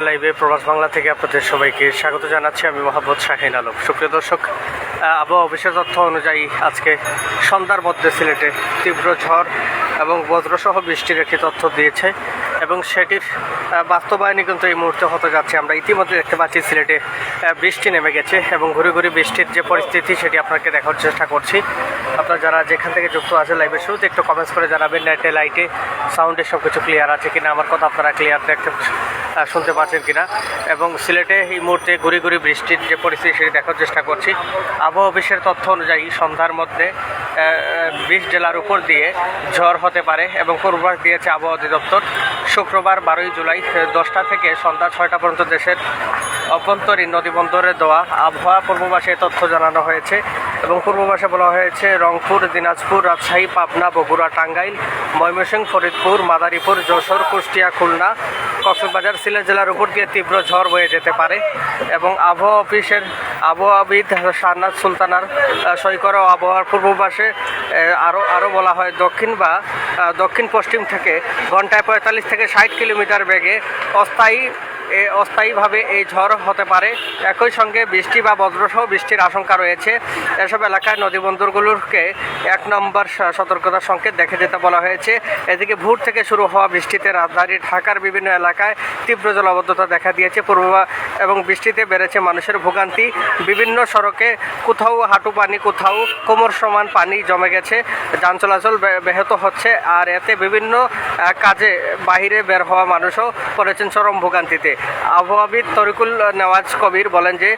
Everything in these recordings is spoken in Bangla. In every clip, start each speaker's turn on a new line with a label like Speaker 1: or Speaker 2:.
Speaker 1: লাইভে প্রবাস বাংলা থেকে আপনাদের সবাইকে স্বাগত জানাচ্ছি। আমি মোহাম্মদ শাহিন আলম। সুপ্রিয় দর্শক, আবহাওয়া অফিসের তথ্য অনুযায়ী আজকে সন্ধ্যার মধ্যে সিলেটে তীব্র ঝড় এবং বজ্রসহ বৃষ্টির একটি তথ্য দিয়েছে এবং সেটির বাস্তবায়নই কিন্তু এই মুহূর্তে হতে যাচ্ছে। আমরা ইতিমধ্যে দেখতে পাচ্ছি সিলেটে বৃষ্টি নেমে গেছে এবং ঘুরে ঘুরে বৃষ্টির যে পরিস্থিতি সেটি আপনাকে দেখার চেষ্টা করছি। আপনারা যারা যেখান থেকে যুক্ত আছে লাইভের শুরুতে একটু কমেন্টস করে জানাবেন নেটে লাইটে সাউন্ডে সব কিছু ক্লিয়ার আছে কিনা, আমার কথা আপনারা ক্লিয়ার দেখতে শুনতে পাচ্ছেন কিনা। এবং সিলেটে এই মুহূর্তে ঘুরে ঘুরে বৃষ্টির যে পরিস্থিতি সেটি দেখার চেষ্টা করছি। আবহাওয়া অফিসের তথ্য অনুযায়ী সন্ধ্যার মধ্যে 20 জেলার উপর দিয়ে ঝড় হতে পারে এবং পূর্বাভাস দিয়েছে আবহাওয়া অধিদপ্তর। শুক্রবার 12 জুলাই 10টা থেকে সন্ধ্যা 6টা পর্যন্ত দেশের অভ্যন্তরীণ নদীবন্দরে দেওয়া আবহাওয়া পূর্বাভাসে তথ্য জানানো হয়েছে এবং পূর্বাভাসে বলা হয়েছে রংপুর, দিনাজপুর, রাজশাহী, পাবনা, বগুড়া, টাঙ্গাইল, ময়মনসিংহ, ফরিদপুর, মাদারীপুর, যশোর, কুষ্টিয়া, খুলনা, কক্সবাজার, সিলেট জেলার উপর দিয়ে তীব্র ঝড় বয়ে যেতে পারে এবং আবহাওয়া অফিসের আবহাওয়াবিদ শাহনাজ সুলতানার সই করা আবহাওয়ার পূর্বাভাসে আরও বলা হয় দক্ষিণ পশ্চিম থেকে ঘন্টায় 45 থেকে 60 কিলোমিটার বেগে অস্থায়ীভাবে এই ঝড় হতে পারে। একই সঙ্গে বৃষ্টি বা বজ্রসহ বৃষ্টির আশঙ্কা রয়েছে। এসব এলাকায় নদীবন্দরগুলোকে 1 নম্বর সতর্কতার সংকেত দেখে যেতে বলা হয়েছে। এদিকে ভোর থেকে শুরু হওয়া বৃষ্টিতে রাজধানী ঢাকার বিভিন্ন এলাকায় তীব্র জলাবদ্ধতা দেখা দিয়েছে এবং বৃষ্টিতে বেড়েছে মানুষের ভোগান্তি। বিভিন্ন সড়কে কোথাও হাঁটু পানি, কোথাও কোমর সমান পানি জমে গেছে। যান চলাচল ব্যাহত হচ্ছে আর এতে বিভিন্ন কাজে বাহিরে বের হওয়া মানুষও পড়েছেন চরম ভোগান্তিতে। আবহাওয়াবিদ তরিকুল নেওয়াজ কবির বলেন যে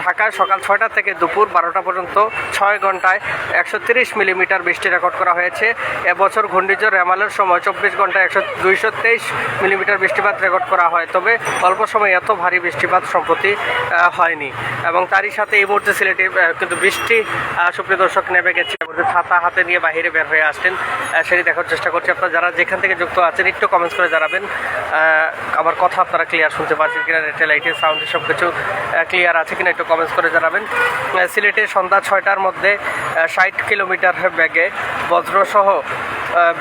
Speaker 1: ঢাকায় সকাল 6টা থেকে দুপুর 12টা পর্যন্ত 6 ঘন্টায় 130 মিলিমিটার বৃষ্টি রেকর্ড করা হয়েছে। এবছর ঘূর্ণিঝড় রেমালের সময় 24 ঘন্টায় 223 মিলিমিটার বৃষ্টিপাত রেকর্ড করা হয়, তবে অল্প সময় এত ভারী বৃষ্টিপাত সম্প্রতি হয়নি। এবং তারই সাথে এই মুহূর্তে সিলেটে কিন্তু বৃষ্টি সুপ্রিয় দর্শক নেমে গেছে। ছাতা হাতে নিয়ে বাইরে বের হয়ে আসছেন সেটি দেখার চেষ্টা করছি। আপনারা যারা যেখান থেকে যুক্ত আছেন একটু কমেন্টস করে জানাবেন আমার কথা আপনারা ক্লিয়ার শুনতে পাচ্ছেন কিনা, নেটে লাইটে সাউন্ডে সব কিছু ক্লিয়ার আছে কিনা একটু কমেন্টস করে জানাবেন। সিলেটে সন্ধ্যা 6টার মধ্যে 60 কিলোমিটার বেগে বজ্রসহ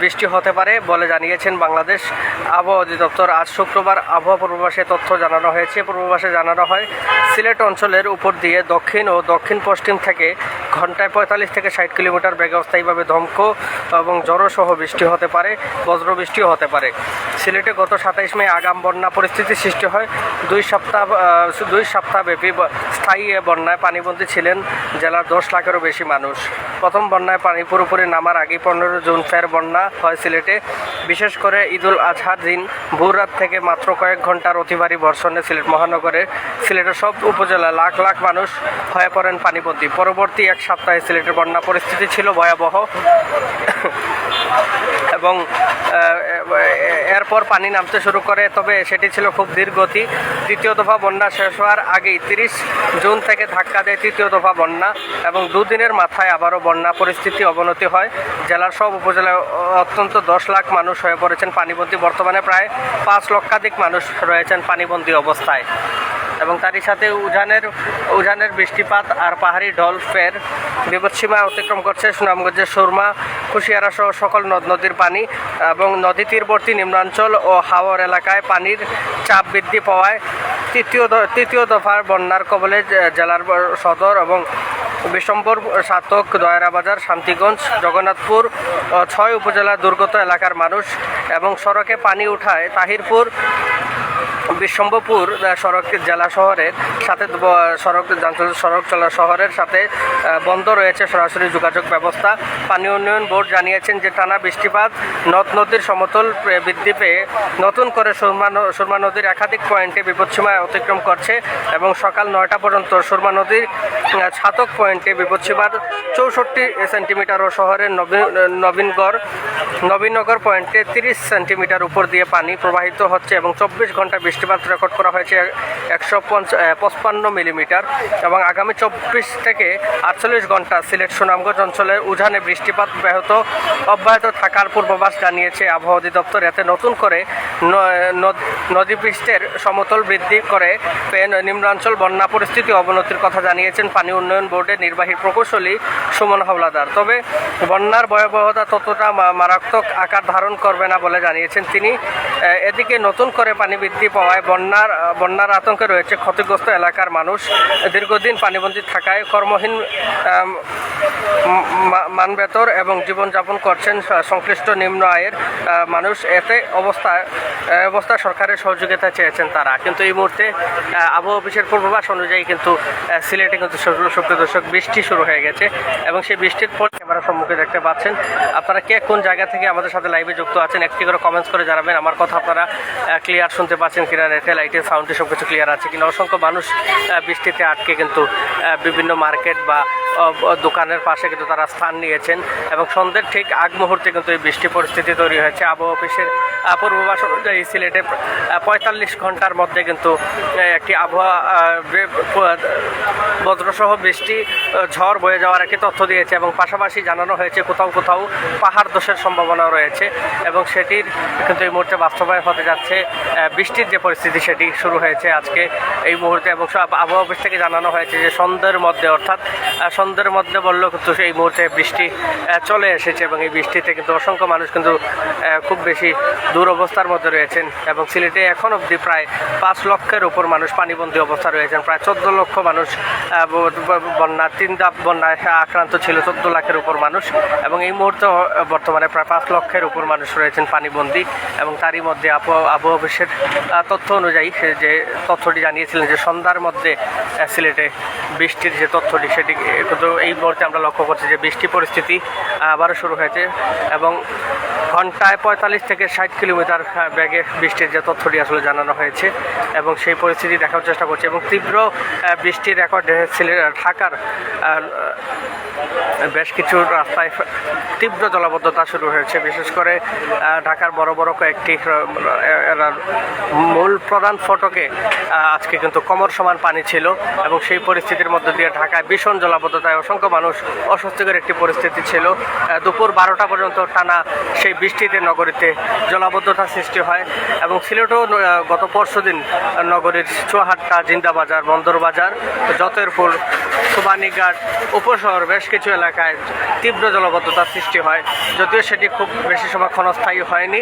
Speaker 1: বৃষ্টি হতে পারে বলে জানিয়েছেন বাংলাদেশ আবহাওয়া অধিদপ্তর। আজ শুক্রবার আবহাওয়া পূর্বাভাসে তথ্য জানানো হয়েছে। পূর্বাভাসে জানানো হয় সিলেট অঞ্চলের উপর দিয়ে দক্ষিণ ও দক্ষিণ পশ্চিম থেকে ঘন্টায় 45 থেকে 60 কিলোমিটার বেগে অস্থায়ীভাবে ধমক এবং ঝড়সহ বৃষ্টি হতে পারে, বজ্রবৃষ্টিও হতে পারে। সিলেটে গত 27 মে আগাম বন্যা পরিস্থিতি সৃষ্টি হয়। 2 সপ্তাহব্যাপী স্থায়ী বন্যায় পানিবন্দী ছিলেন জেলার 10 লাখেরও বেশি মানুষ। প্রথম বন্যায় পানি পুরোপুরি নামার আগে 15 জুন ফের বন্যা হয় সিলেটে। বিশেষ করে ঈদুল আজহার দিন ভোর রাত থেকে মাত্র কয়েক ঘন্টার অতি ভারী বর্ষণে সিলেটের সব উপজেলায় লাখ লাখ মানুষ হয়ে পড়েন পানিবন্দী। পরবর্তী এক সপ্তাহে সিলেটের বন্যা পরিস্থিতি ছিল ভয়াবহ এবং এরপর পানি নামতে শুরু করে, তবে সেটি ছিল খুব ধীরগতি। দ্বিতীয় দফা বন্যা শেষ হওয়ার আগেই 30 জুন থেকে ধাক্কা দেয় তৃতীয় দফা বন্যা এবং দুদিনের মাথায় আবারও বন্যা পরিস্থিতি অবনতি হয়। জেলার সব উপজেলায় অত্যন্ত 10 লাখ মানুষ হয়ে পড়েছেন পানিবন্দী। বর্তমানে প্রায় 5 লক্ষাধিক মানুষ রয়েছেন পানিবন্দী অবস্থায়। এবং তারই সাথে উজানের বৃষ্টিপাত আর পাহাড়ি ঢল ফের বিপদসীমা অতিক্রম করছে। সুনামগঞ্জের সুরমা, কুশিয়ারা সহ সকল নদ নদীর পানি এবং নদী তীরবর্তী নিম্নাঞ্চল ও হাওর এলাকায় পানির চাপ বৃদ্ধি পাওয়ায় তৃতীয় দফার বন্যার কবলে জেলার সদর এবং বিশম্বর, সাতক, দয়রাবাজার, শান্তিগঞ্জ, জগন্নাথপুর 6 উপজেলার দুর্গত এলাকার মানুষ এবং সড়কে পানি উঠায় তাহিরপুর, বিশ্বম্ভরপুর সড়ক জেলা শহরের সাথে শহরের সাথে বন্ধ রয়েছে সরাসরি যোগাযোগ ব্যবস্থা। পানি উন্নয়ন বোর্ড জানিয়েছেন যে টানা বৃষ্টিপাত নদ নদীর সমতল বৃদ্ধি পেয়ে নতুন করে সুরমা নদীর একাধিক পয়েন্টে বিপদসীমায় অতিক্রম করছে এবং সকাল 9টা পর্যন্ত সুরমা নদীর ছাতক পয়েন্টে বিপদসীমার 64 সেন্টিমিটার ও শহরের নবীনগর পয়েন্টে 30 সেন্টিমিটার উপর দিয়ে পানি প্রবাহিত হচ্ছে এবং 24 ঘন্টা বৃষ্টিপাত রেকর্ড করা হয়েছে 155 মিলিমিটার এবং আগামী 24 থেকে 48 ঘন্টা সিলেট সুনামগঞ্জ অঞ্চলের উজানে বৃষ্টিপাত অব্যাহত থাকার পূর্বাভাস জানিয়েছে আবহাওয়া অধিদপ্তর। এতে নতুন করে নদীপৃষ্ঠের সমতল বৃদ্ধি করে নিম্নাঞ্চল বন্যা পরিস্থিতি অবনতির কথা জানিয়েছেন পানি উন্নয়ন বোর্ডের নির্বাহী প্রকৌশলী সুমন হাওলাদার। তবে বন্যার ভয়াবহতা ততটা মারাত্মক আকার ধারণ করবে না বলে জানিয়েছেন তিনি। এদিকে নতুন করে পানি বৃদ্ধি পাওয়ায় হওয়ায় বন্যার আতঙ্কে রয়েছে ক্ষতিগ্রস্ত এলাকার মানুষ। দীর্ঘদিন পানিবন্দী থাকায় কর্মহীন মানবেতর এবং জীবনযাপন করছেন সংশ্লিষ্ট নিম্ন আয়ের মানুষ। এতে অবস্থা সরকারের সহযোগিতা চেয়েছেন তারা। কিন্তু এই মুহূর্তে আবহাওয়া অফিসের পূর্বাভাস অনুযায়ী কিন্তু সিলেটে কিন্তু সুপ্রিয় দর্শক বৃষ্টি শুরু হয়ে গেছে এবং সেই বৃষ্টির ফল ক্যামেরার সম্মুখে দেখতে পাচ্ছেন। আপনারা কে কোন জায়গা থেকে আমাদের সাথে লাইভে যুক্ত আছেন একটি করে কমেন্টস করে জানাবেন। আমার কথা আপনারা ক্লিয়ার শুনতে পাচ্ছেন কিনা, নেটে লাইটের সাউন্ডে সব কিছু ক্লিয়ার আছে কিনা। অসংখ্য মানুষ বৃষ্টিতে আটকে কিন্তু বিভিন্ন মার্কেট বা দোকানের পাশে কিন্তু তারা স্থান নিয়েছেন এবং সন্ধ্যের ঠিক আগ মুহূর্তে কিন্তু এই বৃষ্টি পরিস্থিতি তৈরি হয়েছে। আবহাওয়া অফিসের পূর্বাভাস অনুযায়ী সিলেটে 45 ঘন্টার মধ্যে কিন্তু একটি আবহাওয়া বজ্রসহ বৃষ্টি ঝড় বয়ে যাওয়ার একটি তথ্য দিয়েছে এবং পাশাপাশি জানানো হয়েছে কোথাও কোথাও পাহাড় ধসের সম্ভাবনাও রয়েছে এবং সেটির কিন্তু এই মুহূর্তে বাস্তবায়ন হতে যাচ্ছে। বৃষ্টির যে পরিস্থিতি সেটি শুরু হয়েছে আজকে এই মুহূর্তে এবং আবহাওয়া অফিস থেকে জানানো হয়েছে যে সন্ধ্যের মধ্যে, অর্থাৎ সন্ধ্যের মধ্যে বললেও কিন্তু এই মুহূর্তে বৃষ্টি চলে এসেছে এবং এই বৃষ্টিতে কিন্তু অসংখ্য মানুষ কিন্তু খুব বেশি দুরবস্থার মধ্যে রয়েছেন এবং সিলেটে এখন অবধি প্রায় 5 লক্ষের উপর মানুষ পানিবন্দী অবস্থা রয়েছেন। প্রায় 14 লক্ষ মানুষ তিন ধাপ বন্যায় আক্রান্ত ছিল, 14 লাখের উপর মানুষ এবং এই মুহূর্তে বর্তমানে প্রায় 5 লক্ষের উপর মানুষ রয়েছেন পানিবন্দী এবং তারই মধ্যে আবহাওয়া অফিসের তথ্য অনুযায়ী যে তথ্যটি জানিয়েছিলেন যে সন্ধ্যার মধ্যে সিলেটে বৃষ্টির যে তথ্যটি সেটি কিন্তু এই মুহূর্তে আমরা লক্ষ্য করছি যে বৃষ্টি পরিস্থিতি আবারও শুরু হয়েছে এবং ঘন্টায় 45 থেকে 60 কিলোমিটার বেগে বৃষ্টির যে তথ্যটি আসলে জানানো হয়েছে এবং সেই পরিস্থিতি দেখার চেষ্টা করছে এবং তীব্র বৃষ্টির রেকর্ড ঢাকার বেশ কিছু রাস্তায় তীব্র জলাবদ্ধতা শুরু হয়েছে। বিশেষ করে ঢাকার বড় বড় কয়েকটি মূল প্রধান ফটকে আজকে কিন্তু কোমর সমান পানি ছিল এবং সেই পরিস্থিতির মধ্যে দিয়ে ঢাকায় ভীষণ জলাবদ্ধতায় অসংখ্য মানুষ অস্বস্তিকর একটি পরিস্থিতি ছিল। দুপুর 12টা পর্যন্ত টানা সেই বৃষ্টিতে নগরীতে জলাবদ্ধতা সৃষ্টি হয় এবং সিলেটও গত পরশুদিন নগরীর চুয়াহাট্টা, জিন্দাবাজার, বন্দরবাজার, জতেরপুর, সুবানীঘাট উপশহর বেশ কিছু এলাকায় তীব্র জলাবদ্ধতার সৃষ্টি হয়। যদিও সেটি খুব বেশি সময় ক্ষণস্থায়ী হয়নি,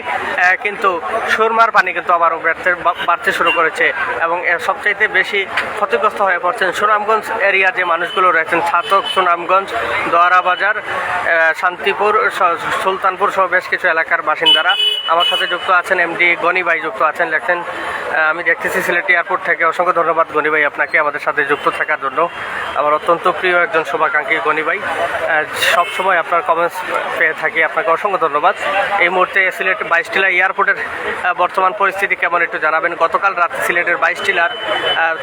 Speaker 1: কিন্তু সুরমার পানি কিন্তু আবারও বাড়তে শুরু করেছে এবং সবচাইতে বেশি ক্ষতিগ্রস্ত হয়ে পড়ছেন সুনামগঞ্জ এরিয়ার যে মানুষগুলো রয়েছেন, ছাতক, সুনামগঞ্জ, দোয়ারা বাজার, শান্তিপুর, সুলতানপুর সহ বেশ কিছু এলাকার বাসিন্দারা। আমার সাথে যুক্ত আছেন এমডি গনি ভাই যুক্ত আছেন, লেখছেন আমি দেখতেছি সিলেট এয়ারপোর্ট থেকে। অসংখ্য ধন্যবাদ গনি ভাই আপনাকে আমাদের সাথে যুক্ত থাকার জন্য। আমার অত্যন্ত প্রিয় একজন শুভাকাঙ্ক্ষী গনি ভাই, সবসময় আপনার কমেন্টস পেয়ে থাকি, আপনাকে অসংখ্য ধন্যবাদ। এই মুহূর্তে সিলেট 22 টিলা এয়ারপোর্টের বর্তমান পরিস্থিতি কেমন একটু জানাবেন। গতকাল রাতে সিলেটের 22 টিলার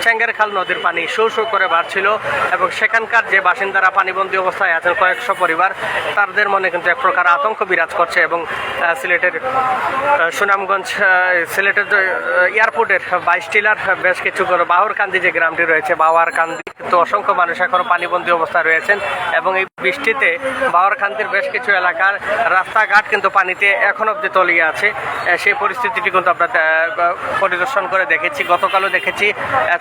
Speaker 1: চেঙ্গারখাল নদীর পানি শো শো করে বাড়ছিল এবং সেখানকার যে বাসিন্দারা পানিবন্দী অবস্থায় আছেন কয়েকশো পরিবার, তাদের মনে কিন্তু এক প্রকার আতঙ্ক বিরাজ করছে এবং সিলেটের সুনামগঞ্জ সিলেটের এয়ারপোর্টের 22 টিলার বেশ কিছু বাহরকান্দি যে গ্রামটি রয়েছে, বাওয়ারকান্দি কিন্তু অসংখ্য মানুষ এখনও পানিবন্দী অবস্থায় রয়েছেন এবং এই বৃষ্টিতে বাওয়ারকান্দির বেশ কিছু এলাকার রাস্তাঘাট কিন্তু পানিতে এখন অবধি তলিয়ে আছে। সেই পরিস্থিতিটি কিন্তু আমরা পরিদর্শন করে দেখেছি, গতকালও দেখেছি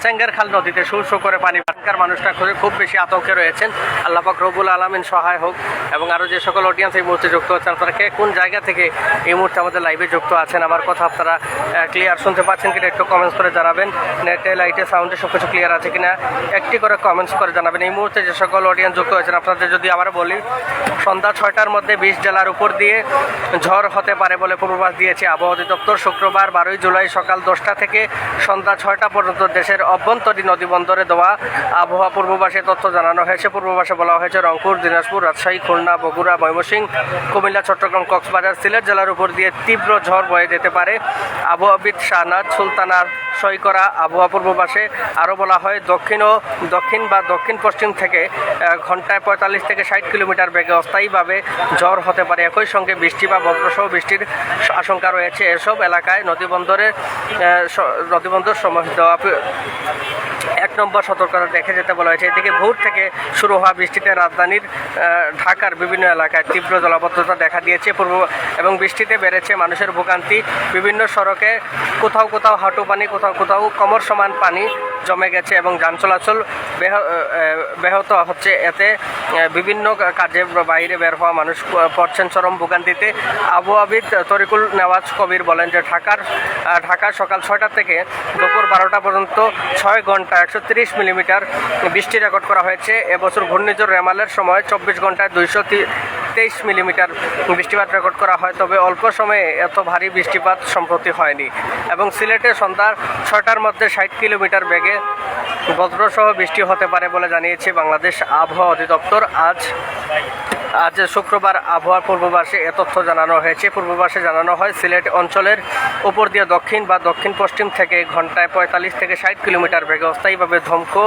Speaker 1: চেঙ্গারখাল নদীতে শো শো করে পানি। এখানকার মানুষটা খুব বেশি আতঙ্কে রয়েছেন। আল্লাহ পাক রব্বুল আলামিন সহায় হোক। এবং আরও যে সকল অডিয়েন্স এই মুহূর্তে যুক্ত হচ্ছেন, আপনারা কে কোন জায়গা থেকে এই মুহূর্তে আমাদের লাইভে যুক্ত আছেন, আমার কথা আপনারা ক্লিয়ার শুনতে পাচ্ছেন কিনা একটু কমেন্টস করে জানাবেন। নেটে লাইটে সাউন্ডে সব কিছু ক্লিয়ার আছে কিনা একটি করে কমেন্টস করে জানাবেন। এই মুহূর্তে যে সকল অডিয়েন্স যুক্ত হয়েছেন, আপনাদের যদি আবার বলি, সন্ধ্যা 6টার মধ্যে 20 জেলার উপর দিয়ে ঝড় হতে পারে বলে পূর্বাভাস দিয়েছে আবহাওয়া অধিদপ্তর। শুক্রবার 12 জুলাই সকাল 10টা থেকে সন্ধ্যা 6টা পর্যন্ত দেশের অভ্যন্তরীণ নদী বন্দরে দেওয়া আবহাওয়া পূর্বাভাসে তথ্য জানানো হয়েছে। পূর্বাভাসে বলা হয়েছে রংপুর, দিনাজপুর, রাজশাহী, খুলনা, বগুড়া, ময়মনসিংহ, কুমিল্লা, চট্টগ্রাম, কক্সবাজার, সিলেট জেলার উপর দিয়ে তীব্র ঝড় বয়ে যেতে পারে। আবহাওয়াবিদ শাহনাজ সুলতানার সই করা আবহাওয়া পূর্বাভাসে আরও বলা হয় দক্ষিণ বা দক্ষিণ পশ্চিম থেকে ঘন্টায় 45 থেকে 60 কিলোমিটার বেগে অস্থায়ীভাবে ঝড় হতে পারে। একই সঙ্গে বৃষ্টি বা বজ্রসহ বৃষ্টির আশঙ্কা রয়েছে। এসব এলাকায় নদীবন্দর সময় দেওয়া 1 নম্বর সতর্কতা দেখে যেতে বলা হয়েছে। এদিকে ভোর থেকে শুরু হওয়া বৃষ্টিতে রাজধানীর ঢাকার বিভিন্ন এলাকায় তীব্র জলাবদ্ধতা দেখা দিয়েছে এবং বৃষ্টিতে বেড়েছে মানুষের ভোগান্তি। বিভিন্ন সড়কে কোথাও কোথাও হাঁটু পানি, কোথাও কোথাও কোমর সমান পানি জমে গেছে এবং যান চলাচল ব্যাহত হচ্ছে। এতে বিভিন্ন কাজে বাইরে বের হওয়া মানুষ পড়ছেন চরম ভোগান্তিতে। আবহাওয়াবিদ তরিকুল নেওয়াজ কবির বলেন যে ঢাকা সকাল 6টা থেকে দুপুর 12টা পর্যন্ত 6 ঘন্টা 130 মিলিমিটার বৃষ্টি রেকর্ড করা হয়েছে। এবছর ঘূর্ণিঝড় রেমালের সময় 24 ঘন্টায় 223 মিলিমিটার বৃষ্টিপাত রেকর্ড করা হয়, তবে অল্প সময়ে এত ভারী বৃষ্টিপাত সম্প্রতি হয়নি। এবং সিলেটে সন্ধ্যা 6টার মধ্যে 60 কিলোমিটার বেগে বজ্রসহ বৃষ্টি হতে পারে বলে জানিয়েছে বাংলাদেশ আবহাওয়া অধিদপ্তর। আজ শুক্রবার আবহাওয়ার পূর্বাভাসে এ তথ্য জানানো হয়েছে। পূর্বাভাসে জানানো হয় সিলেট অঞ্চলের উপর দিয়ে দক্ষিণ বা দক্ষিণ পশ্চিম থেকে ঘন্টায় 45 থেকে 60 কিলোমিটার বেগে অস্থায়ীভাবে ধমকো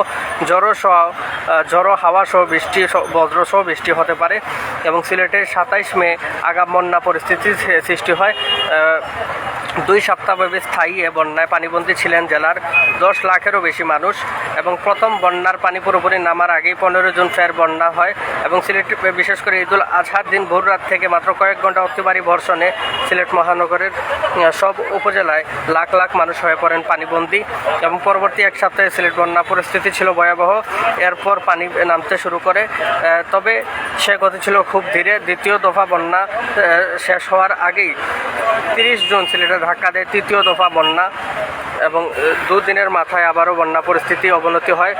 Speaker 1: ঝড়ো হাওয়া সহ বজ্রসহ বৃষ্টি হতে পারে। এবং সিলেটের 27 মে আগাম বন্যা পরিস্থিতির সৃষ্টি হয়। 2 সপ্তাহব্যাপী স্থায়ী এ বন্যায় পানিবন্দী ছিলেন জেলার 10 লাখেরও বেশি মানুষ। এবং প্রথম বন্যার পানি পুরোপুরি নামার আগেই 15 জুন ফের বন্যা হয়। এবং সিলেট বিশেষ করে ঈদুল আজহার দিন ভোর রাত থেকে মাত্র কয়েক ঘন্টা অতিবারী বর্ষণে সিলেট মহানগরের সব উপজেলায় লাখ লাখ মানুষ হয়ে পড়েন পানিবন্দী। এবং পরবর্তী এক সপ্তাহে সিলেট বন্যা পরিস্থিতি ছিল ভয়াবহ। এরপর পানি নামতে শুরু করে, তবে সে গতি ছিল খুব ধীরে। দ্বিতীয় দফা বন্যা শেষ হওয়ার আগেই 30 জুন সিলেটে ধাক্কা দেয় তৃতীয় দফা বন্যা। এবং দুদিনের মাথায় আবারও বন্যা পরিস্থিতি অবনতি হয়।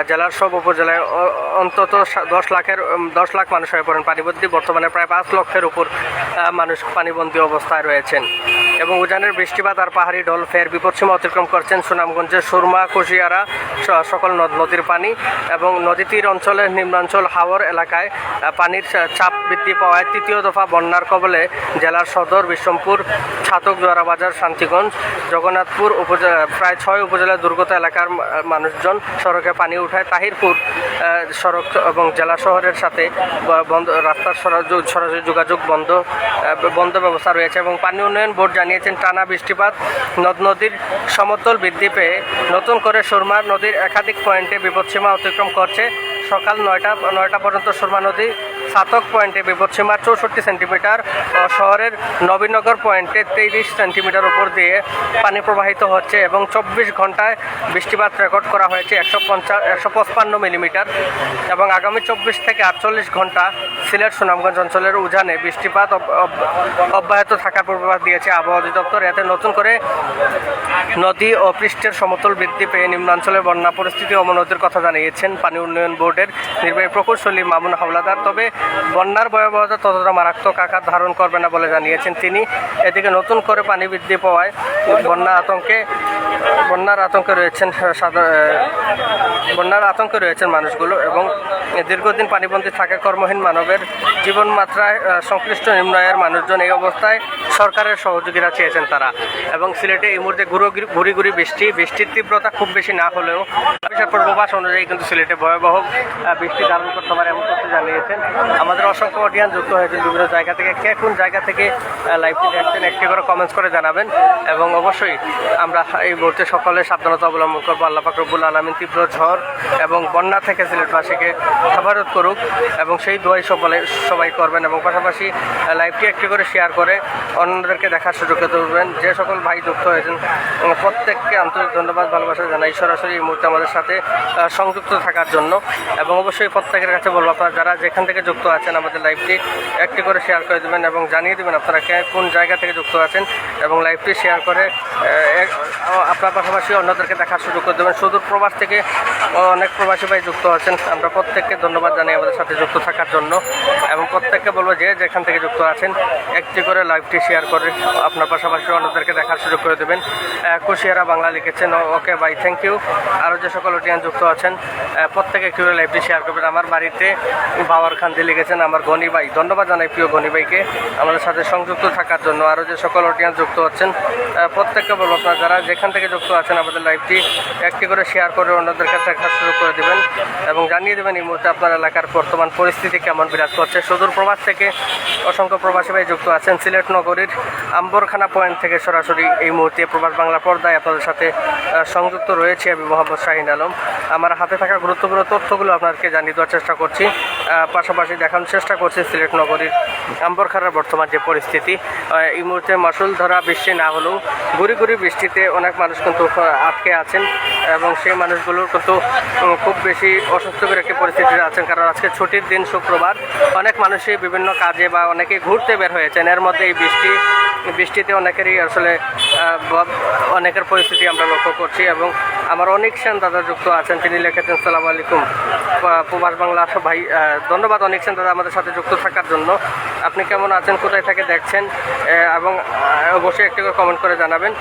Speaker 1: জেলার সব উপজেলায় অন্তত 10 লাখ মানুষ হয়ে পড়েন পানিবন্দী। বর্তমানে প্রায় 5 লক্ষের উপর মানুষ পানিবন্দী অবস্থায় রয়েছেন। এবং উজানের বৃষ্টিপাত আর পাহাড়ি ঢল ফের বিপদসীমা অতিক্রম করছেন সুনামগঞ্জের সুরমা, কুশিয়ারা সকল নদীর পানি। এবং নদী তীর অঞ্চলের নিম্নাঞ্চল হাওর এলাকায় পানির চাপ বৃদ্ধি পাওয়ায় তৃতীয় দফা বন্যার কবলে জেলার সদর, বিশ্বমপুর, ছাতক, জোয়ারাবাজার, শান্তিগঞ্জ, জগন্নাথপুর প্রায় 6 উপজেলার দুর্গত এলাকার মানুষজন সড়কে পানি উঠায়। তাহিরপুর সড়ক এবং জেলা শহরের সাথে রাস্তার সরাসরি যোগাযোগ বন্ধ ব্যবস্থা রয়েছে। এবং পানি উন্নয়ন বোর্ড জানিয়েছেন টানা বৃষ্টিপাত নদ নদীর সমতল বৃদ্ধি পেয়ে নতুন করে সুরমা নদীর একাধিক পয়েন্টে বিপদসীমা অতিক্রম করছে। সকাল 9টা পর্যন্ত সুরমা নদী ছাতক পয়েন্টে বিপদসীমা 64 সেন্টিমিটার ও শহরের নবীনগর পয়েন্টে 23 সেন্টিমিটার উপর দিয়ে পানি প্রবাহিত হচ্ছে। এবং 24 ঘন্টায় বৃষ্টিপাত রেকর্ড করা হয়েছে 155 মিলিমিটার। এবং আগামী 24 থেকে 48 ঘন্টা সিলেট সুনামগঞ্জ অঞ্চলের উজানে বৃষ্টিপাত অব্যাহত থাকার পূর্বাভাস দিয়েছে আবহাওয়া অধিদপ্তর। এতে নতুন করে নদী ও পৃষ্ঠের সমতল বৃদ্ধি পেয়ে নিম্নাঞ্চলের বন্যা পরিস্থিতি অবনতির কথা জানিয়েছেন পানি উন্নয়ন বোর্ডের নির্বাহী প্রকৌশলী মামুন হাওলাদার। তবে বন্যার ভয়াবহতা ততটা মারাত্মক আকার ধারণ করবে না বলে জানিয়েছেন তিনি। এদিকে নতুন করে পানি বৃদ্ধি পাওয়ায় বন্যার আতঙ্কে রয়েছেন মানুষগুলো। এবং দীর্ঘদিন পানিবন্দী থাকে কর্মহীন মানবের জীবনমাত্রায় সংশ্লিষ্ট নিম্ন আয়ের মানুষজন এই অবস্থায় সরকারের সহযোগিতা চেয়েছেন তারা। এবং সিলেটে এই মুহূর্তে ঘুরি বৃষ্টির তীব্রতা খুব বেশি না হলেও পূর্বাভাস অনুযায়ী কিন্তু সিলেটে ভয়াবহ বৃষ্টি ধারণ করতে পারে এমন তথ্য জানিয়েছেন। আমাদের অসংখ্য অডিয়েন্স যুক্ত হয়েছেন বিভিন্ন জায়গা থেকে। কে কোন জায়গা থেকে লাইভটি দেখছেন একটি করে কমেন্টস করে জানাবেন। এবং অবশ্যই আমরা এই মুহূর্তে সকলে সাবধানতা অবলম্বন করবো। আল্লাহ পাক রব্বুল আলামিন তীব্র ঝড় এবং বন্যা থেকে সিলেটবাসীকে হেফাজত করুক এবং সেই দোয়াই সবাই করবেন। এবং পাশাপাশি লাইভটি একটি করে শেয়ার করে অন্যদেরকে দেখার সুযোগ দেবেন। যে সকল ভাই যুক্ত হয়েছেন প্রত্যেককে আন্তরিক ধন্যবাদ, ভালোবাসা জানাই সরাসরি এই মুহূর্তে আমাদের সাথে সংযুক্ত থাকার জন্য। এবং অবশ্যই প্রত্যেকের কাছে বলবো আপনারা যারা যেখান থেকে যুক্ত আছেন আমাদের লাইভটি একটি করে শেয়ার করে দেবেন এবং জানিয়ে দেবেন আপনারা কোন জায়গা থেকে যুক্ত আছেন। এবং লাইভটি শেয়ার করে আপনার পাশাপাশি অন্যদেরকে দেখার সুযোগ করে দেবেন। সুদূর প্রবাস থেকে অনেক প্রবাসী ভাই যুক্ত আছেন। আমরা প্রত্যেককে ধন্যবাদ জানাই আমাদের সাথে যুক্ত থাকার জন্য। এবং প্রত্যেককে বলবো যে যেখান থেকে যুক্ত আছেন একটি করে লাইভটি শেয়ার করে আপনার পাশাপাশি অন্যদেরকে দেখার সুযোগ করে দেবেন। কুশিয়ারা বাংলা লিখেছেন, ওকে ভাই থ্যাংক ইউ। আরও যে সকল অডিয়েন্স যুক্ত আছেন প্রত্যেকে একটি করে লাইভটি শেয়ার করবেন। আমার বাড়িতে বাবার খান্দি লিখেছেন আমার গনি ভাই, ধন্যবাদ জানাই প্রিয় গনি ভাইকে আমাদের সাথে সংযুক্ত থাকার জন্য। আরও যে সকল অডিয়েন্স যুক্ত হচ্ছেন প্রত্যেককে বলবো আপনারা যারা যেখান থেকে যুক্ত আছেন আমাদের লাইভটি একটি করে শেয়ার করে অন্যদের কাছে দেখার সুযোগ করে দেবেন এবং জানিয়ে দেবেন এই মুহূর্তে আপনার এলাকার বর্তমান পরিস্থিতি কেমন বিরাজ করছে। সুদূর প্রবাস থেকে অসংখ্য প্রবাসী ভাই যুক্ত আছেন। সিলেট নগরীর আম্বরখানা পয়েন্ট থেকে সরাসরি এই মুহূর্তে প্রবাস বাংলা পর্দায় আপনাদের সাথে সংযুক্ত রয়েছে আমি মোহাম্মদ শাহিন আলম। আমার হাতে থাকা গুরুত্বপূর্ণ তথ্যগুলো আপনাদেরকে জানিয়ে দেওয়ার চেষ্টা করছি। পাশাপাশি দেখানোর চেষ্টা করছি সিলেট নগরীর আম্বরখানার বর্তমান যে পরিস্থিতি। এই মুহূর্তে মাসুল ধরা বৃষ্টি না হলেও গুড়ি গুড়ি বৃষ্টিতে অনেক মানুষ কিন্তু আটকে আছেন এবং সেই মানুষগুলোর কিন্তু খুব বেশি অস্বস্তিকর একটি পরিস্থিতিতে আছেন, কারণ আজকে ছুটির দিন শুক্রবার। অনেক মানুষই বিভিন্ন কাজে বা অনেকেই ঘুরতে বের হয়েছেন, এর মধ্যে এই বৃষ্টিতে অনেকেরই আসলে অনেকের পরিস্থিতি আমরা লক্ষ্য করছি। এবং আমার অনেক সেন দাদা যুক্ত আছেন, তিনি লিখেছেন সালাম আলাইকুম প্রবাস বাংলা ভাই। ধন্যবাদ অনেক সেন দাদা আমাদের সাথে যুক্ত থাকার জন্য। আপনি কেমন আছেন, কোথায় থেকে দেখছেন, এবং অবশ্যই একটি করে কমেন্ট করে জানাবেন।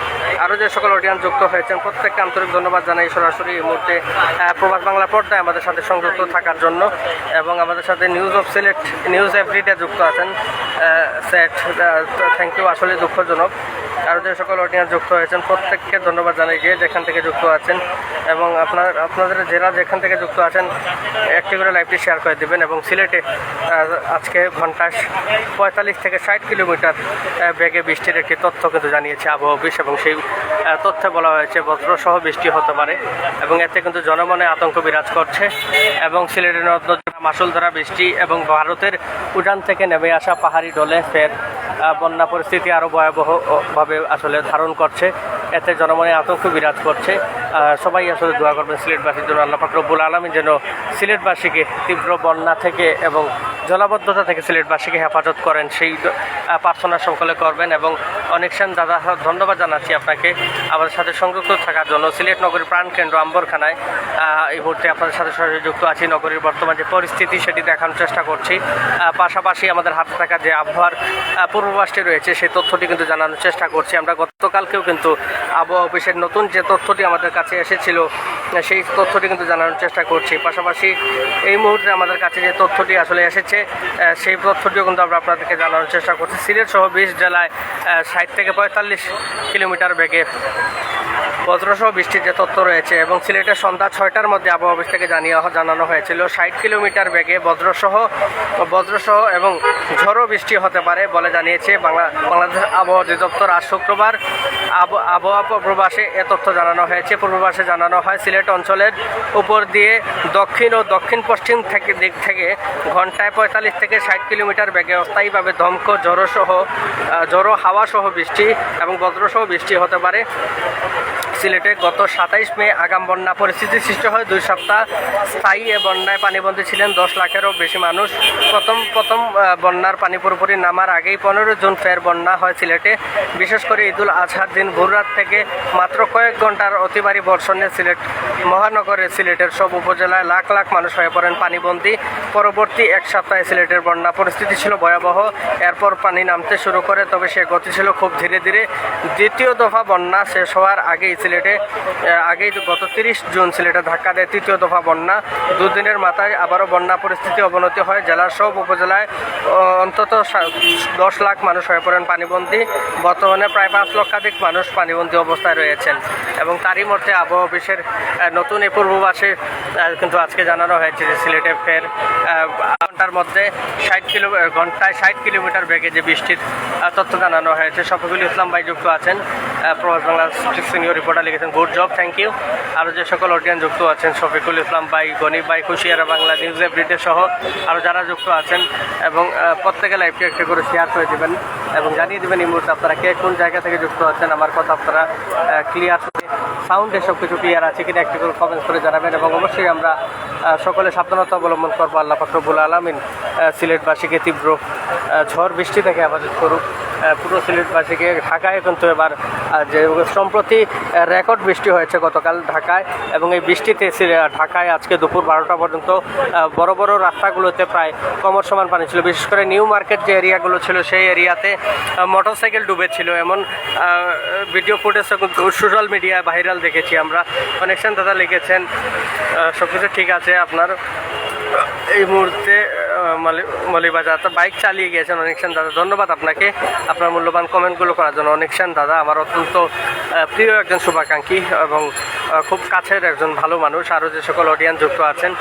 Speaker 1: আরও যে সকল অডিয়েন্স যুক্ত হয়েছেন প্রত্যেককে আন্তরিক ধন্যবাদ জানাই সরাসরি এই মুহূর্তে প্রবাস বাংলা পর্দায় আমাদের সাথে সংযুক্ত থাকার জন্য। এবং আমাদের সাথে news of Sylhet, news everyday যুক্ত আছেন সেট, থ্যাংক ইউ। আসলে দুঃখজনক আরও যে সকল অডিয়েন্স যুক্ত হয়েছেন প্রত্যেককে ধন্যবাদ জানাই যে যেখান থেকে যুক্ত আছেন। এবং আপনাদের যারা যেখান থেকে যুক্ত আছেন একটি করে লাইভটি শেয়ার করে দেবেন। এবং সিলেটে আজকে ঘন্টায় 45 থেকে 60 কিলোমিটার বেগে বৃষ্টির একটি তথ্য কিন্তু জানিয়েছে আবহাওয়া অফিস, এবং সেই তথ্যে বলা হয়েছে বজ্রসহ বৃষ্টি হতে পারে এবং এতে কিন্তু জনমনে আতঙ্ক বিরাজ করছে। এবং সিলেটের মাসুল ধরা বৃষ্টি এবং ভারতের উড়ান থেকে নেমে আসা পাহাড়ি ঢলে ফের বন্যা পরিস্থিতি আরও ভয়াবহভাবে আসলে ধারণ করছে, এতে জনমনে আতঙ্ক বিরাজ করছে। সবাই আসলে দোয়া করবেন সিলেটবাসীর জন্য, আল্লাহ পাক রব্বুল আলামিন যেন সিলেটবাসীকে তীব্র বন্যা থেকে এবং জলাবদ্ধতা থেকে সিলেটবাসীকে হেফাজত করেন, সেই প্রার্থনা সকলে করবেন। এবং অনেক সেন দাদা ধন্যবাদ জানাচ্ছি আপনাকে আমাদের সাথে সংযুক্ত থাকার জন্য। সিলেট নগরীর প্রাণকেন্দ্র আম্বরখানায় এই মুহূর্তে আপনাদের সাথে সরাসরি যুক্ত আছি। নগরীর বর্তমান যে পরিস্থিতি সেটি দেখানোর চেষ্টা করছি, পাশাপাশি আমাদের হাতে থাকা যে আবহাওয়ার পূর্বাভাসটি রয়েছে সেই তথ্যটি কিন্তু জানানোর চেষ্টা করছি। আমরা গতকালকেও কিন্তু আবহাওয়া অফিসের নতুন যে তথ্যটি আমাদের কাছে এসেছিল সেই তথ্যটি কিন্তু জানানোর চেষ্টা করছি। পাশাপাশি এই মুহূর্তে আমাদের কাছে যে তথ্যটি আসলে এসেছে সেই তথ্যটিও কিন্তু আমরা আপনাদেরকে জানানোর চেষ্টা করছি। সিলেট সহ 20 জেলায় 60 থেকে 45 কিলোমিটার বেগে বজ্রসহ বৃষ্টির যে তথ্য রয়েছে। এবং সিলেটের সন্ধ্যা 6টার মধ্যে আবহাওয়া অফিস থেকে জানানো হয়েছিল 60 কিলোমিটার বেগে বজ্রসহ এবং ঝড়ো বৃষ্টি হতে পারে বলে জানিয়েছে বাংলাদেশ আবহাওয়া অধিদপ্তর। আজ শুক্রবার আবহাওয়া পূর্বাভাসে এ তথ্য জানানো হয়েছে। পূর্বাভাসে জানানো হয় সিলেট অঞ্চলের উপর দিয়ে দক্ষিণ ও দক্ষিণ পশ্চিম দিক থেকে ঘন্টায় 45 থেকে 60 কিলোমিটার বেগে অস্থায়ীভাবে দমকা ঝড়ো হাওয়া সহ বৃষ্টি এবং বজ্রসহ বৃষ্টি হতে পারে। সিলেটে গত 27 মে আগাম বন্যা পরিস্থিতি সৃষ্টি হয়। 2 সপ্তাহ স্থায়ী এ বন্যায় পানিবন্দী ছিলেন 10 লাখেরও বেশি মানুষ। প্রথম বন্যার পানি পুরোপুরি নামার আগেই 15 জুন ফের বন্যা হয় সিলেটে। বিশেষ করে ঈদুল আজহার দিন ভোররাত থেকে মাত্র কয়েক ঘন্টার অতিভারী বর্ষণে সিলেট মহানগরের সিলেটের সব উপজেলায় লাখ লাখ মানুষ হয়ে পড়েন পানিবন্দী। পরবর্তী এক সপ্তাহে সিলেটের বন্যা পরিস্থিতি ছিল ভয়াবহ। এরপর পানি নামতে শুরু করে, তবে সে গতি ছিল খুব ধীরে ধীরে। দ্বিতীয় দফা বন্যা শেষ হওয়ার আগেই গত 30 জুন সিলেটে ধাক্কা দেয় তৃতীয় দফা বন্যা। দুদিনের মাথায় আবারও বন্যা পরিস্থিতি অবনতি হয়। জেলার সব উপজেলায় অন্তত 10 লাখ মানুষ হয়ে পড়েন পানিবন্দী। বর্তমানে প্রায় 5 লক্ষাধিক মানুষ পানিবন্দী অবস্থায় রয়েছেন। এবং তারই মধ্যে আবহাওয়া অফিসের নতুন এই পূর্বাভাসে কিন্তু আজকে জানানো হয়েছে যে সিলেটে ফের ঘন্টার মধ্যে ঘন্টায় 60 কিলোমিটার বেগে যে বৃষ্টির তথ্য জানানো হয়েছে। শফিকুল ইসলাম ভাই যুক্ত আছেন, প্রবাস বাংলা সিনিয়র রিপোর্টার, লিখেছেন গুড জব, থ্যাংক ইউ। আরও যে সকল অডিয়েন্স যুক্ত আছেন শফিকুল ইসলাম ভাই, গণিব ভাই, খুশিয়ারা বাংলা, নিউজ এভরিডে সহ আরও যারা যুক্ত আছেন, এবং প্রত্যেকে লাইভটি একটু করে শেয়ার করে দেবেন এবং জানিয়ে দেবেন এই মুহূর্তে আপনারা কে কোন জায়গা থেকে যুক্ত আছেন। আমার কথা আপনারা ক্লিয়ার সাউন্ডে সব কিছু ক্লিয়ার আছে কিনা একটু করে কমেন্টস করে জানাবেন। এবং অবশ্যই আমরা সকলে সাবধানতা অবলম্বন করবো। আল্লাহ পাক রব্বুল আলামিন সিলেটবাসীকে তীব্র ঝড় বৃষ্টি থেকে হেফাজত করুক। পুরো সিলেটবাসীকে ঢাকায় কিন্তু এবার যে সম্প্রতি রেকর্ড বৃষ্টি হয়েছে গতকাল ঢাকায়, এবং এই বৃষ্টিতে ঢাকায় আজকে দুপুর 12টা পর্যন্ত বড় বড় রাস্তাগুলোতে প্রায় কমর সমান পানি ছিল। বিশেষ করে নিউ মার্কেট যে এরিয়াগুলো ছিল সেই এরিয়াতে মোটরসাইকেল ডুবেছিল, এমন ভিডিও ফুটেজ সোশ্যাল মিডিয়ায় ভাইরাল দেখেছি আমরা। কানেকশন দাদা লিখেছেন সব কিছু ঠিক আছে আপনার এই মুহূর্তে মলিবাজার তো বাইক চালিয়ে গিয়েছেন অনেকক্ষণ দাদা, ধন্যবাদ আপনাকে আপনার মূল্যবান কমেন্টগুলো করার জন্য। অনেকক্ষণ দাদা আমার অত্যন্ত প্রিয় একজন শুভাকাঙ্ক্ষী এবং খুব কাছের একজন ভালো মানুষ। আরও যে সকল অডিয়েন্স যুক্ত আছেন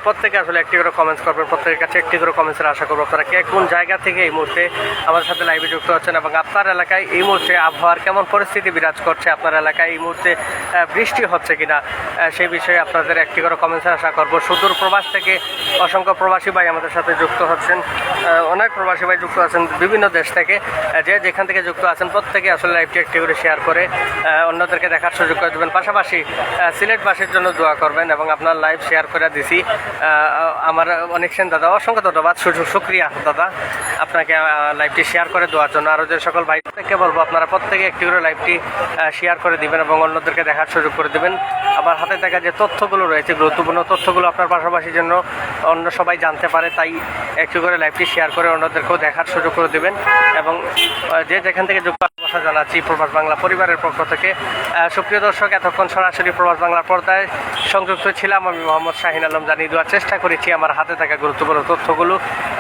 Speaker 1: প্রত্যেকে আসলে একটি করে কমেন্টস করবেন, প্রত্যেকের কাছে একটি করে কমেন্টসের আশা করবো। আপনারা কে কোন জায়গা থেকে এই মুহূর্তে আমার সাথে লাইভে যুক্ত হচ্ছেন এবং আপনার এলাকায় এই মুহূর্তে আবহাওয়ার কেমন পরিস্থিতি বিরাজ করছে, আপনার এলাকায় এই মুহূর্তে বৃষ্টি হচ্ছে কিনা সেই বিষয়ে আপনাদের একটি করে কমেন্টসের আশা করবো। সুদূর প্রবাস থেকে অসংখ্য প্রবাসী ভাই আমাদের সাথে যুক্ত হচ্ছেন, অনেক প্রবাসী ভাই যুক্ত আছেন বিভিন্ন দেশ থেকে। যে যেখান থেকে যুক্ত আছেন প্রত্যেকে আসলে লাইভটি একটি করে শেয়ার করে অন্যদেরকে দেখার সুযোগ করে দেবেন। পাশাপাশি সিলেটবাসীর জন্য দোয়া করবেন এবং আপনার লাইভ শেয়ার করে দিছি আমার অনেক সেন দাদা, অসংখ্য ধন্যবাদ, শুক্রিয়া দাদা আপনাকে লাইভটি শেয়ার করে দেওয়ার জন্য। আরও যে সকল ভাই থেকে বলবো আপনারা প্রত্যেকে একটি করে লাইভটি শেয়ার করে দিবেন এবং অন্যদেরকে দেখার সুযোগ করে দেবেন। আমার হাতে থাকা যে তথ্যগুলো রয়েছে গুরুত্বপূর্ণ তথ্যগুলো আপনার পাশাপাশি জন্য অন্য সবাই জানতে পারে, তাই একটু করে লাইভটি শেয়ার করে অন্যদেরকেও দেখার সুযোগ করে দেবেন। এবং যে যেখান থেকে যোগ্য ভাষা জানাচ্ছি প্রবাস বাংলা পরিবারের পক্ষ থেকে। সুপ্রিয় দর্শক, এতক্ষণ সরাসরি প্রবাস বাংলার পর্দায় সংযুক্ত ছিলাম আমি মোহাম্মদ শাহিন আলম। জানিয়ে দেওয়ার চেষ্টা করেছি আমার হাতে থাকা গুরুত্বপূর্ণ তথ্যগুলো।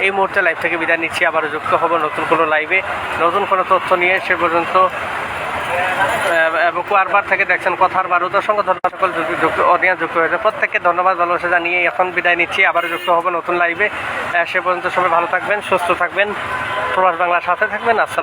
Speaker 1: এই মুহূর্তে লাইভ থেকে বিদায় নিচ্ছি, আবারও যুক্ত হব নতুন কোনো লাইভে নতুন কোনো তথ্য নিয়ে। সে পর্যন্ত এবং কুয়ারবার থেকে দেখছেন কথার বারুদ, অসংখ্য ধন্যবাদ সকল অডিয়েন্স যুক্ত হয়েছে, প্রত্যেককে ধন্যবাদ ভালোবাসা জানিয়ে এখন বিদায় নিচ্ছি, আবারও যুক্ত হব নতুন লাইভে। সে পর্যন্ত সবাই ভালো থাকবেন, সুস্থ থাকবেন, প্রবাস বাংলার সাথে থাকবেন। আসসালাম।